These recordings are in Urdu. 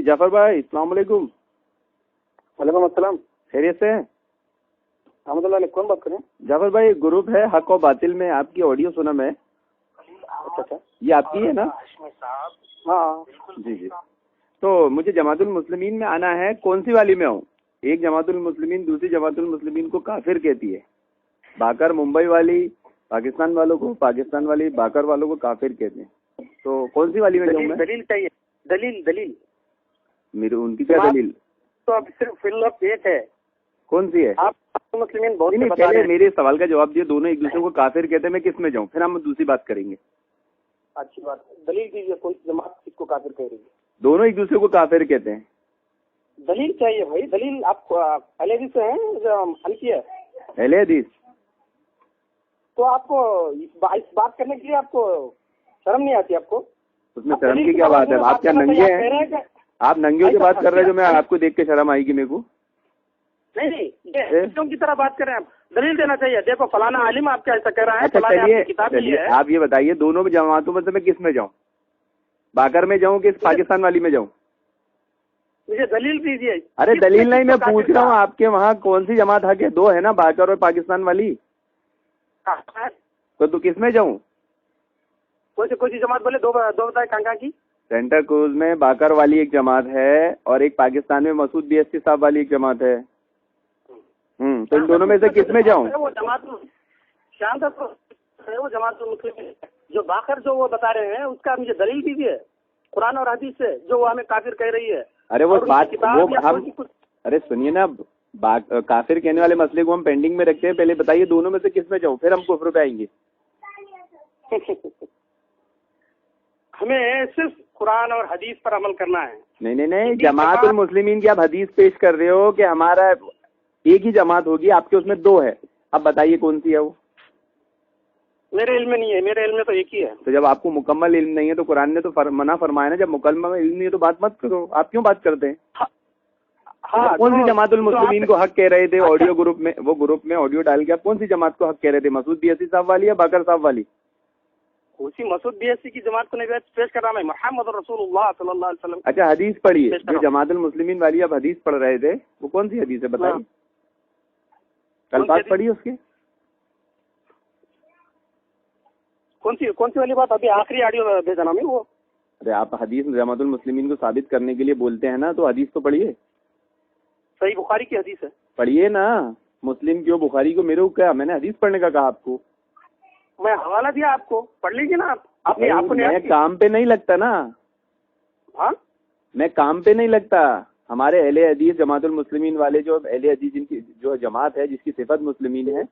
جی جعفر بھائی السلام علیکم. وعلیکم السلام. خیریت سے ہیں؟ احمد اللہ علیہ. کون بات کریں؟ جعفر بھائی گروپ ہے حق و باطل میں آپ کی آڈیو سنا میں. اچھا یہ آپ کی ہے نا؟ ہاں جی جی. تو مجھے جماعت المسلمین میں آنا ہے. کون سی والی میں ہوں؟ ایک جماعت المسلمین دوسری جماعت المسلمین کو کافر کہتی ہے. باکر ممبئی والی پاکستان والوں کو، پاکستان والی باکر والوں کو کافر کہتے ہیں. تو کون سی والی میں جاؤں میں؟ دلیل چاہیے. دلیل میرے ان کی کیا دلیل؟ تو اب صرف فی الوقت ایک ہے. کون سی ہے؟ آپ مسلمین بہت نہیں بتا پہلے رہے ہیں. میرے سوال کا جواب دیے. دونوں ایک دوسرے کو کافر کہتے ہیں، میں کس میں جاؤں؟ پھر ہم دوسری بات کریں گے. اچھی بات. دلیل دیجیے کون سی جماعت کس کو کافر کہہ رہی ہے. دونوں ایک دوسرے کو کافر کہتے ہیں. دلیل چاہیے بھائی. دلیل آپ اہل حدیث سے ہیں جو حنفی ہے؟ اہل حدیث. تو آپ کو اس بات کرنے کے لیے آپ کو شرم نہیں آتی؟ آپ کو اس میں شرم کی کیا بات ہے؟ آپ کیا ننگے ہیں؟ آپ ننگیوں کی بات کر رہے ہیں جو میں آپ کو دیکھ کے شرم آئے گی میرے کو؟ نہیں بچوں کی طرح بات کر رہے ہیں. آپ دلیل دینا چاہیے. دیکھو فلانا عالم آپ کیا ایسا کہہ رہا ہے. اچھا چلیے آپ یہ بتائیے دونوں جماعتوں میں سے میں کس میں جاؤں؟ باکر میں جاؤں کہ پاکستان والی میں جاؤں؟ مجھے دلیل دیجیے. ارے دلیل نہیں، میں پوچھ رہا ہوں آپ کے وہاں کون سی جماعت ہے؟ دو ہے نا، باکر اور پاکستان والی. تو کس میں جاؤں؟ کون سی جماعت بولے؟ دو بتائے کہاں کی. سینٹا کروز میں باکر والی ایک جماعت ہے اور ایک پاکستان میں مسعود BSc صاحب والی ایک جماعت ہے. تو ان دونوں میں سے کس میں جاؤں؟ وہ جماعت وہ جماعت جو باکر جو وہ بتا رہے ہیں اس کا مجھے دلیل دیجیے قرآن اور حدیث سے جو وہ ہمیں کافر کہہ رہی ہے. ارے وہ بات ارے سنیے نا، کافر کہنے والے مسئلے کو ہم پینڈنگ میں رکھتے ہیں. پہلے بتائیے دونوں میں سے کس میں جاؤں، پھر ہم کفر پہ آئیں گے. ہمیں صرف قرآن اور حدیث پر عمل کرنا ہے. نہیں جماعت المسلمین کی آپ حدیث پیش کر رہے ہو کہ ہمارا ایک ہی جماعت ہوگی، آپ کے اس میں دو ہے. اب بتائیے کون سی ہے وہ؟ میرے علم میں نہیں ہے. میرے علم میں تو ایک ہی ہے. تو جب آپ کو مکمل علم نہیں ہے تو قرآن نے تو منع فرمایا نا. جب مکمل علم نہیں ہے تو بات مت کرو. آپ کیوں بات کرتے ہیں؟ ہاں کون سی جماعت المسلمین کو حق کہہ رہے تھے آڈیو گروپ میں؟ وہ گروپ میں آڈیو ڈال کے آپ کون سی جماعت کو حق کہہ رہے تھے؟ مسعود BSc صاحب والی یا باکر صاحب والی؟ اسی مسعود BSc کی جماعت کو نہیں پیش کر رہا میں. محمد رسول اللہ صلی اللہ علیہ وسلم. اچھا حدیث پڑھیے. جو جماعت المسلمین والی آپ حدیث پڑھ رہے تھے وہ کون سی حدیث ہے بتائیے؟ کل بات پڑھی اس کی کون سی والی بات؟ ابھی آخری آڈیو بھیجا نا میں وہ. ارے آپ حدیث جماعت المسلمین کو ثابت کرنے کے لیے بولتے ہیں نا، تو حدیث تو پڑھیے. صحیح بخاری کی حدیث ہے. پڑھیے نا. مسلم کیوں بخاری کو میرے کو کیا؟ میں نے حدیث پڑھنے کا کہا آپ کو. میں حوالہ دیا آپ کو، پڑھ لیجیے نا. میں کام پہ نہیں لگتا نا. ہاں میں کام پہ نہیں لگتا. ہمارے اہل حدیث جماعت المسلمین والے جو اہل حدیث جن کی جو جماعت ہے جس کی صفت مسلمین ہے،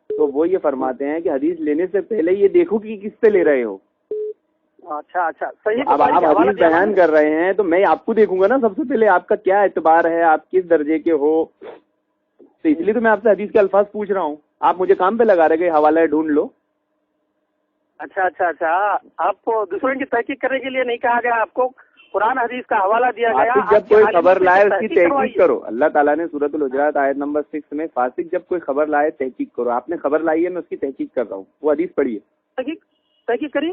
تو وہ یہ فرماتے ہیں کہ حدیث لینے سے پہلے یہ دیکھو کہ کس سے لے رہے ہو. اچھا صحیح. اب آپ حدیث بیان کر رہے ہیں تو میں آپ کو دیکھوں گا نا سب سے پہلے آپ کا کیا اعتبار ہے، آپ کس درجے کے ہو. تو اس لیے تو میں آپ سے حدیث کے الفاظ پوچھ رہا ہوں. آپ مجھے کام پہ لگا رہے کہ حوالہ ڈھونڈ لو. اچھا آپ کو دوسروں کی تحقیق کرنے کے لیے نہیں کہا گیا. آپ کو قرآن حدیث کا حوالہ دیا گیا. جب کوئی خبر لائے اس کی تحقیق کرو. اللہ تعالیٰ نے سورۃ الحجرات آیت نمبر 6 میں فاسق جب کوئی خبر لائے تحقیق کرو. آپ نے خبر لائی ہے، میں اس کی تحقیق کر رہا ہوں. وہ حدیث پڑھیے. تحقیق کریے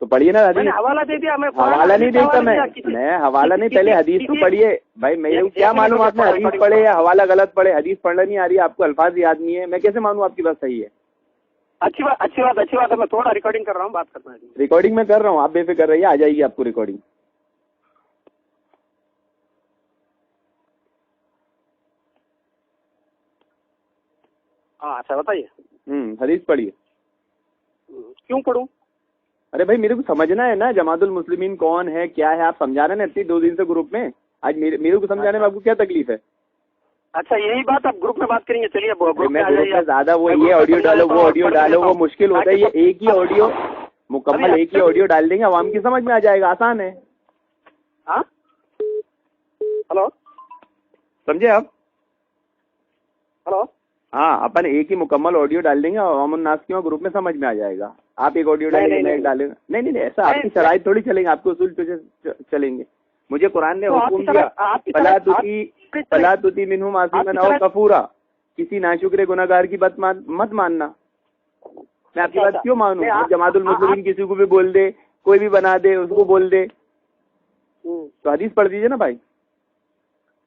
تو پڑھیے نا حدیث. حوالہ دے دیا. میں حوالہ نہیں دیتا. میں حوالہ نہیں، پہلے حدیث تو پڑھیے بھائی. میں کیا معلوم آپ نے حدیث پڑھے یا حوالہ غلط پڑھے؟ حدیث پڑھنا نہیں آ رہی، آپ کو الفاظ یاد نہیں ہے، میں کیسے مانوں آپ کی بات صحیح ہے؟ اچھی بات ہے. میں تھوڑا ریکارڈنگ کر رہا ہوں، بات کرنا ہے. ریکارڈنگ میں کر رہا ہوں، آپ بے فکر رہیے، آ جائے گی آپ کو ریکارڈنگ. ہاں اچھا بتائیے. حدیث پڑھیے. کیوں پڑھوں؟ ارے بھائی میرے کو سمجھنا ہے نا جماعت المسلمین کون ہے کیا ہے. آپ سمجھا رہے ہیں اتنی 2 دن سے گروپ میں. آج میرے کو سمجھانے میں آپ کو کیا تکلیف ہے؟ اچھا یہی بات آپ گروپ میں بات کریں گے. چلیے گروپ میں زیادہ وہ یہ آڈیو ڈالو وہ آڈیو ڈالو، وہ مشکل ہوتا ہے. یہ ایک ہی آڈیو مکمل ایک ہی آڈیو ڈال دیں گے، عوام کی سمجھ میں آ جائے گا. آسان ہے. ہاں ہلو سمجھے آپ؟ ہلو ہاں اپن ایک ہی مکمل آڈیو ڈال دیں گے، عوام الناس کی گروپ میں سمجھ میں آ جائے گا. آپ ایک آڈیو ڈالیں گے میں ایک ڈالیں گا. نہیں ایسا آپ کی شرائط تھوڑی چلیں گے، آپ کے اصول پہ چلیں گے. مجھے قرآن نے حکم دیا فلا تطع منہم عاصما او کفورا. کسی ناشکر گناہ گار کی بات مت ماننا. میں آپ کی بات کیوں مانوں؟ جماعت المسلمین کسی کو بھی بول دے، کوئی بھی بنا دے، اس کو بول دے. تو حدیث پڑھ دیجیے نا بھائی.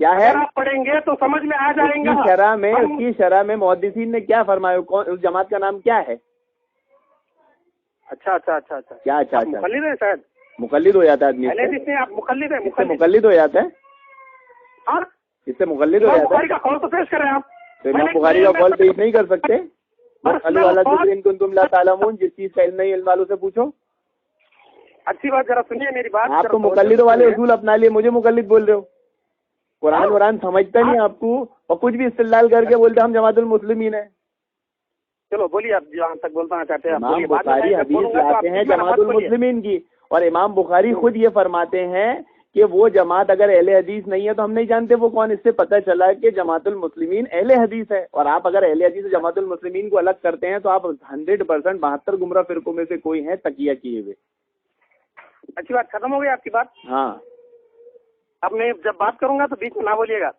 کیا ہے؟ اگر آپ پڑھیں گے تو سمجھ میں آ جائیں گے. اس کی شرح میں محدثین نے کیا فرمایا؟ اس جماعت کا نام کیا ہے؟ اچھا کیا اچھا مقلد ہے شاید. مقلد ہو جاتا ہے آدمی. آپ مقلد ہے؟ مقلد ہو جاتا ہے. ہاں اس سے مقلد ہو جاتا ہے. بخاری کا قول تو پیش کریں آپ. تو امام بخاری کا قول پیش نہیں کر سکتے؟ تم لا تعلمون، جس چیز کا علم نہیں علم والوں سے پوچھو. اچھی بات، ذرا سنیے میری بات. آپ تو مقلد والے اصول اپنا لیے مجھے مقلد بول رہے ہو. قرآن سمجھتا نہیں آپ کو، اور کچھ بھی استدلال کر کے بولتے ہم جماعت المسلمین ہیں. چلو بولیے آپ جہاں تک بولنا چاہتے ہیں. امام بخاری حدیث لاتے ہیں جماعت المسلمین کی، اور امام بخاری خود یہ فرماتے ہیں کہ وہ جماعت اگر اہل حدیث نہیں ہے تو ہم نہیں جانتے وہ کون. اس سے پتہ چلا کہ جماعت المسلمین اہل حدیث ہے، اور آپ اگر اہل حدیث جماعت المسلمین کو الگ کرتے ہیں تو آپ 100% 72 گمراہ فرقوں میں سے کوئی ہیں تقیہ کیے ہوئے. اچھی بات، ختم ہو گئی آپ کی بات. ہاں، اب میں جب بات کروں گا تو بیچ میں نہ بولیے گا.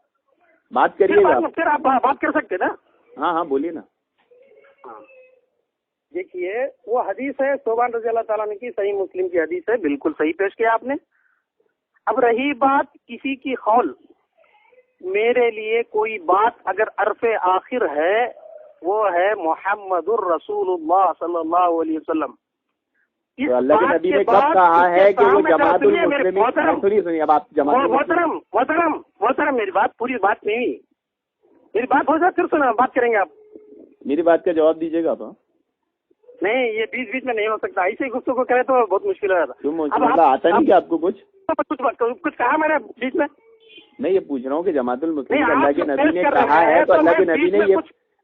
بات کریے گا. پھر آپ بات کر سکتے نا. ہاں بولیے نا. ہاں دیکھیے، وہ حدیث ہے صوبان رضی اللہ تعالیٰ عنہ کی، صحیح مسلم کی حدیث ہے، بالکل صحیح پیش کیا آپ نے. اب رہی بات کسی کی قول، میرے لیے کوئی بات اگر عرف آخر ہے وہ ہے محمد الرسول اللہ صلی اللہ علیہ وسلم. تو اللہ کے نبی نے کب کہا ہے کہ وہ جماعت المسلمین؟ سنیے اب آپ جماعت محترم میری بات پوری بات نہیں ہوئی. میری بات ہو جائے پھر سنا بات کریں گے. آپ میری بات کا جواب دیجیے گا. آپ نہیں، یہ بیچ میں نہیں ہو سکتا. ایسے ہی گفتگو کرے تو بہت مشکل ہو جاتا. آتا نہیں کہ آپ کو کچھ کہا میں نے بیچ میں؟ نہیں، یہ پوچھ رہا ہوں کہ جماعت المسلمین اللہ کے نبی نے کہا ہے تو اللہ کے نبی نے یہ،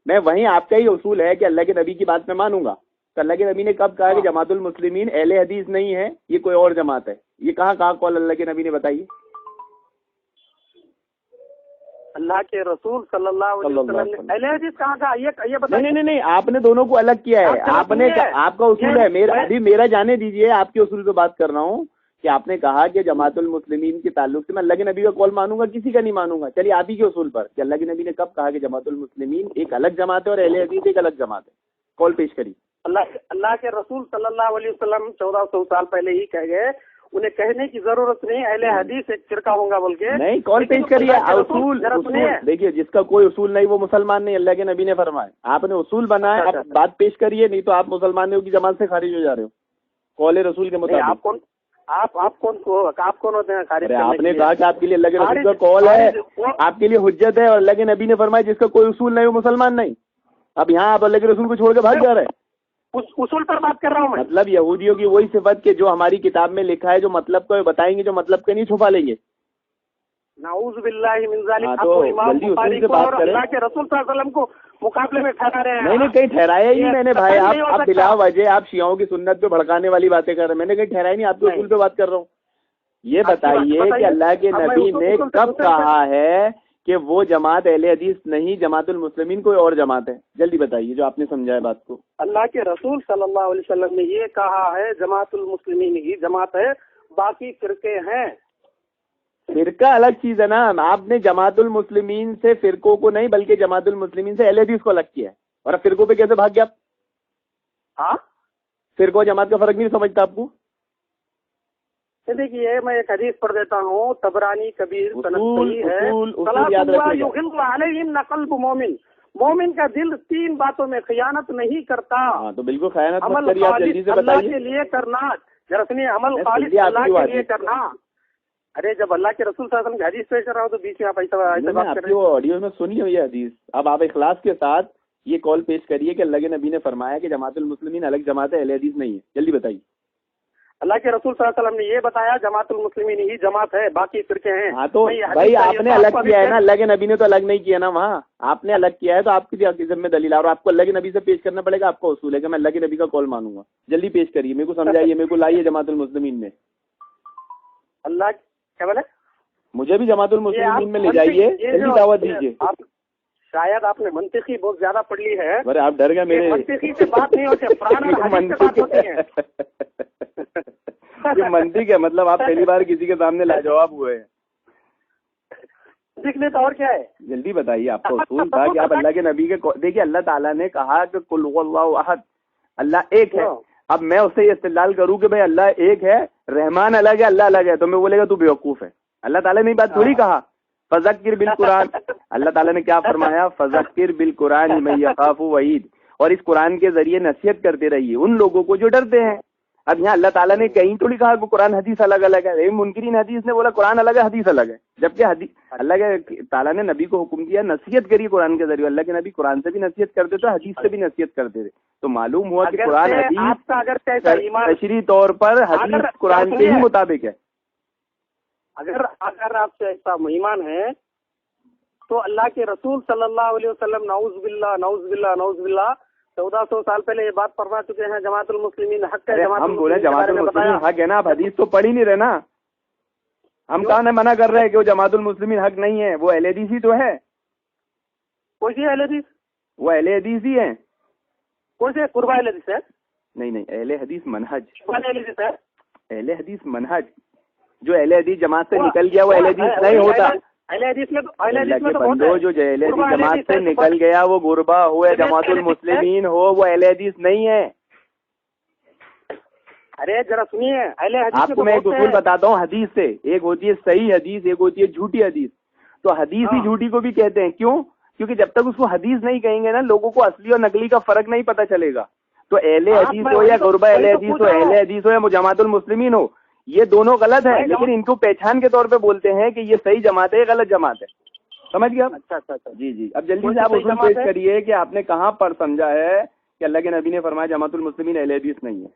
میں وہیں آپ کا ہی اصول ہے کہ اللہ کے نبی کی بات میں مانوں گا. تو اللہ کے نبی نے کب کہا کہ جماعت المسلمین اہل حدیث نہیں ہے، یہ کوئی اور جماعت ہے؟ یہ کہاں قول اللہ کے نبی نے بتائیے؟ اللہ کے رسول صلی اللہ علیہ وسلم نے اہل حدیث کہاں کہا؟ یہ بتائیے. نہیں، آپ نے دونوں کو الگ کیا ہے. آپ کا اصول ہے، میرا جانے دیجیے. آپ کے اصول پہ بات کر رہا ہوں کہ آپ نے کہا کہ جماعت المسلمین کے تعلق سے میں اللہ کے نبی کا قول مانوں گا، کسی کا نہیں مانوں گا. چلیے آپ ہی کے اصول پر کہ اللہ کے نبی نے کب کہا کہ جماعت المسلمین ایک الگ جماعت ہے اور اہل حدیث ایک الگ جماعت ہے. قول پیش کریے. اللہ کے رسول صلی اللہ علیہ وسلم 1400 سال پہلے ہی کہہ گئے، انہیں کہنے کی ضرورت نہیں اہل حدیث ایک فرقہ ہوں گا بول کے. نہیں، قول پیش کریے. اصول دیکھیے، جس کا کوئی اصول نہیں وہ مسلمان نہیں، اللہ کے نبی نے فرمایا. آپ نے اصول بنایا، آپ بات پیش کریے، نہیں تو آپ مسلمانوں کی جماعت سے خارج ہو جا رہے ہو قول رسول کے مطابق. آپ کون ہوتے ہیں خارج؟ آپ نے کہا کہ آپ کے لیے اللہ کے رسول کا قول ہے، آپ کے لیے حجت ہے، اور اللہ کے نبی نے فرمایا جس کا کوئی اصول نہیں وہ مسلمان نہیں. اب یہاں آپ اللہ کے رسول کو چھوڑ کے بھاگ جا رہے ہیں. اس اصول پر بات کر رہا ہوں میں. مطلب یہودیوں کی وہی صفت کہ جو ہماری کتاب میں لکھا ہے، جو مطلب کو بتائیں گے، جو مطلب کے نہیں چھپا لیں گے. نعوذ باللہ من ذالک. تو جلدی اصول سے بات کریں. اللہ کے رسول صلی اللہ علیہ وسلم کو مقابلے میں ٹھہرا رہے ہیں. نہیں، کہیں ٹھہرایا ہی نہیں میں نے بھائی. آپ بلا وجہ آپ شیعوں کی سنت پہ بھڑکانے والی باتیں کر رہے ہیں. میں نے کہیں ٹھہرایا نہیں، آپ کے اصول پہ بات کر رہا ہوں. یہ بتائیے کہ اللہ کے نبی نے کب کہا ہے کہ وہ جماعت اہل حدیث نہیں، جماعت المسلمین کوئی اور جماعت ہے؟ جلدی بتائیے جو آپ نے سمجھا ہے بات کو. اللہ کے رسول صلی اللہ علیہ وسلم نے یہ کہا ہے جماعت المسلمین ہی جماعت ہے، باقی فرقے ہیں. فرقہ الگ چیز ہے نا. آپ نے جماعت المسلمین سے فرقوں کو نہیں بلکہ جماعت المسلمین سے اہل حدیث کو الگ کیا ہے. اور اب فرقوں پہ کیسے بھاگ گیا آپ؟ ہاں، فرقوں جماعت کا فرق نہیں سمجھتا آپ کو؟ دیکھیے، میں ایک حدیث پڑھ دیتا ہوں، طبرانی کبیر مومن کا دل 3 باتوں میں خیانت نہیں کرتا. تو بالکل خیانت عمل خالص اللہ کے لیے کرنا. ذرا سنیے، عمل خالص اللہ کے لیے کرنا. ارے جب اللہ کے رسول صلی اللہ علیہ وسلم کی حدیث پیش کر رہا ہوں تو بیچ میں آپ ایسا بات کر رہے ہیں. آڈیو میں سنی ہوئی حدیث. اب آپ اخلاص کے ساتھ یہ قول پیش کریے کہ اللہ کے نبی نے فرمایا کہ جماعت المسلمین الگ جماعت ہے، اہل حدیث نہیں ہے. جلدی بتائیے. اللہ کے رسول صلی اللہ علیہ وسلم نے یہ بتایا جماعت المسلمین ہی جماعت ہے، باقی فرقے ہیں. ہاں تو بھائی آپ نے الگ کیا ہے نا، اللہ کے نبی نے تو الگ نہیں کیا نا. وہاں آپ نے الگ کیا ہے تو آپ کی ذمہ دلیل ہے، اور آپ کو اللہ کے نبی سے پیش کرنا پڑے گا. آپ کا اصول ہے کہ میں اللہ کے نبی کا قول مانوں گا. جلدی پیش کریے، میرے کو سمجھائیے، میرے کو لائیے جماعت المسلمین میں. اللہ کیا بولے؟ مجھے بھی جماعت المسلمین میں لے جائیے، جلدی دعوت دیجیے. شاید آپ نے منطقی بہت زیادہ پڑھ لی ہے. ارے آپ ڈر گئے میرے. منطقی سے بات نہیں ہوتی. یہ منطق ہے، مطلب آپ پہلی بار کسی کے سامنے لاجواب ہوئے ہیں. دیکھنے تو اور کیا ہے. جلدی بتائیے. آپ کا اصول تھا کہ آپ اللہ کے نبی کے دیکھیے، اللہ تعالیٰ نے کہا کہ قل هو اللہ احد، اللہ ایک ہے. اب میں اس سے یہ استدلال کروں کہ بھائی اللہ ایک ہے، رحمان الگ ہے، اللہ الگ ہے، تو میں بولے گا تو بیوقوف ہے. اللہ تعالیٰ نے بات تھوڑی کہا. فذکر بالقرآن، اللہ تعالیٰ نے کیا فرمایا؟ فذکر بالقرآن من یخاف وعید، اور اس قرآن کے ذریعے نصیحت کرتے رہیے ان لوگوں کو جو ڈرتے ہیں۔ اب یہاں اللہ تعالیٰ نے کہیں تو لکھا کہ قرآن حدیث الگ الگ ہے، منکرین حدیث نے بولا قرآن الگ ہے حدیث الگ ہے، جبکہ اللہ کے تعالیٰ نے نبی کو حکم دیا نصیحت کریے قرآن کے ذریعے۔ اللہ کے نبی قرآن سے بھی نصیحت کرتے تھے، حدیث سے بھی نصیحت کرتے تھے، تو معلوم ہوا کہ قرآن حدیث تشریحی طور پر حدیث قرآن کے ہی مطابق ہے۔ اگر آپ سے ایسا ایمان ہے تو اللہ کے رسول صلی اللہ علیہ وسلم نعوذ باللہ نعوذ باللہ نعوذ باللہ 1400 سال پہلے یہ بات فرما چکے ہیں، جماعت المسلمین حق ہے۔ ہم بولے جماعت المسلمین حق ہے نا، آپ حدیث تو پڑھ ہی نہیں رہے نا، ہم کہاں منع کر رہے ہیں کہ وہ جماعت المسلمین حق نہیں ہے، وہ اہل حدیث ہی تو ہے۔ کون سی اہل حدیث؟ وہ اہل حدیث ہی ہیں۔ کون سے؟ قربہ اہل حدیث ہے؟ نہیں اہل حدیث منہج، اہل حدیث ہے، اہل حدیث منہج، جو اہل حدیث جماعت سے نکل گیا وہ اہل حدیث نہیں ہوتا۔ اہل حدیث میں تو بندو جو اہل حدیث جماعت سے نکل گیا وہ غربا ہو یا جماعت المسلمین ہو، وہ اہل حدیث نہیں ہے۔ ارے ذرا سنیے، اہل حدیث آپ کو میں ایک اصول بتاتا ہوں حدیث سے، ایک ہوتی ہے صحیح حدیث، ایک ہوتی ہے جھوٹی حدیث۔ تو حدیث ہی جھوٹی کو بھی کہتے ہیں، کیوں؟ کیونکہ جب تک اس کو حدیث نہیں کہیں گے نا لوگوں کو اصلی اور نقلی کا فرق نہیں پتہ چلے گا۔ تو اہل حدیث ہو یا غربا اہل حدیث ہو، اہل حدیث ہو یا جماعت المسلمین ہو، یہ دونوں غلط ہیں، لیکن ان کو پہچان کے طور پہ بولتے ہیں کہ یہ صحیح جماعت ہے، یہ غلط جماعت ہے۔ سمجھ گیا؟ اچھا جی اب جلدی سے آپ اصول پیش کریے کہ آپ نے کہاں پر سمجھا ہے کہ اللہ کے نبی نے فرمایا جماعت المسلمین اہل حدیث نہیں ہے،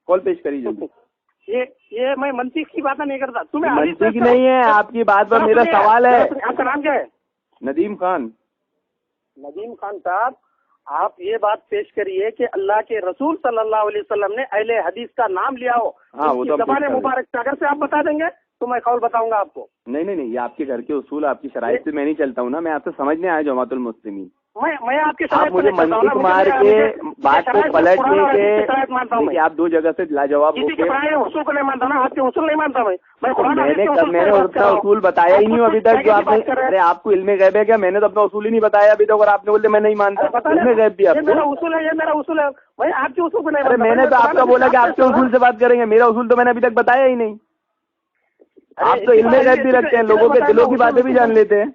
کال پیش کریے جلدی۔ یہ میں منطق کی بات نہیں کرتا، تمہیں منطق نہیں ہے آپ کی بات پر، میرا سوال ہے۔ آپ کا نام کیا ہے؟ ندیم خان۔ ندیم خان صاحب، آپ یہ بات پیش کریے کہ اللہ کے رسول صلی اللہ علیہ وسلم نے اہل حدیث کا نام لیا ہو، ہاں وہ تو زبان مبارک سے اگر سے آپ بتا دیں گے تو میں قول بتاؤں گا آپ کو۔ نہیں یہ آپ کے گھر کے اصول، آپ کی شرائط سے میں نہیں چلتا ہوں نا، میں آپ سے سمجھنے آیا جماعت المسلمین۔ میں آپ کے آپ مجھے منطق مار کے بات کو پلٹ کے کہ آپ دو جگہ سے لاجواب ہو کے، اصول کو نہیں مانتا نا، آپ کے اصول نہیں مانتا میں نے اپنا اصول بتایا ہی نہیں ابھی تک، جو آپ نے، ارے آپ کو علم غیب ہے کیا؟ میں نے تو اپنا اصول ہی نہیں بتایا ابھی تک، اور آپ نے بولتے میں نہیں مانتا، علم غیب بھی آپ کو۔ میرا اصول ہے، یہ میرا اصول ہے، میں آپ کے اصول کو نہیں مانتا۔ میں نے تو آپ کا بولا کہ آپ کے اصول سے بات کریں گے، میرا اصول تو میں نے ابھی تک بتایا ہی نہیں۔ آپ تو علم غیب بھی رکھتے ہیں، لوگوں کے دلوں کی باتیں بھی جان لیتے ہیں۔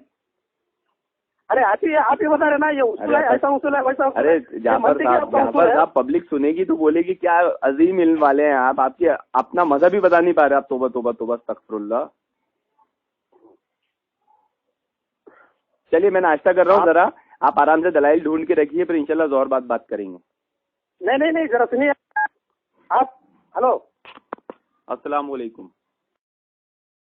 ارے آپ ہی بتا رہے نا، یہ اصول ہے، ایسا اصول ہے ویسا۔ ارے جعفر صاحب پبلک سنے گی تو بولے گی کیا عظیم علم والے ہیں آپ کے اپنا مذہب ہی بتا نہیں پا رہے آپ۔ توبہ توبہ توبہ استغفر اللہ۔ چلیے میں ناشتہ کر رہا ہوں، ذرا آپ آرام سے دلائل ڈھونڈ کے رکھیے، پھر انشاءاللہ زور بات کریں گے۔ نہیں ذرا سنیے آپ۔ ہلو، السلام علیکم۔